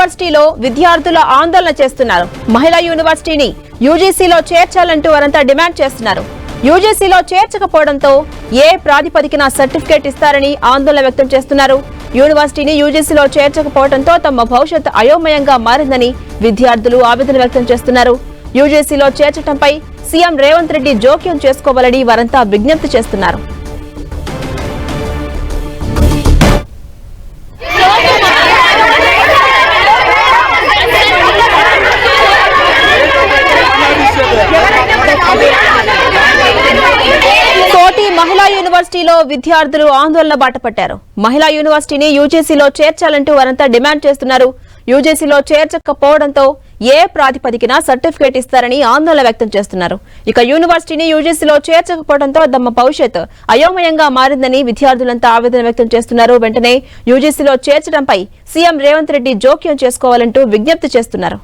యూనివర్సిటీలో విద్యార్థుల ఆందోళన చేస్తున్నారు. మహిళా యూనివర్సిటీని యూజీసీలో చేర్చాలంటూ వారంతా డిమాండ్ చేస్తున్నారు. యూజీసీలో చేర్చకపోవడంతో ఏ ప్రాతిపదికన సర్టిఫికేట్ ఇస్తారని ఆందోళన వ్యక్తం చేస్తున్నారు. యూనివర్సిటీని యూజీసీలో చేర్చకపోవడంతో తమ భవిష్యత్ అయోమయంగా మారిందని విద్యార్థులు ఆవేదన వ్యక్తం చేస్తున్నారు. యూజీసీలో చేర్చడంపై సీఎం రేవంత్ రెడ్డి జోక్యం చేసుకోవాలని వారంతా విజ్ఞప్తి చేస్తున్నారు. కోటి మహిళా యూనివర్సిటీలో విద్యార్థులు ఆందోళన బాటపట్టారు. మహిళా యూనివర్సిటీని యూజీసీలో చేర్చాలంటూ వారంతా డిమాండ్ చేస్తున్నారు. యూజీసీలో చేర్చకపోవడంతో ఏ ప్రాతిపదికన సర్టిఫికేట్ ఇస్తారని ఆందోళన వ్యక్తం చేస్తున్నారు. ఇక యూనివర్సిటీని యూజీసీలో చేర్చకపోవడంతో తమ భవిష్యత్ అయోమయంగా మారిందని విద్యార్థులంతా ఆవేదన వ్యక్తం చేస్తున్నారు. వెంటనే యూజీసీలో చేర్చడంపై సీఎం రేవంత్ రెడ్డి జోక్యం చేసుకోవాలంటూ విజ్ఞప్తి చేస్తున్నారు.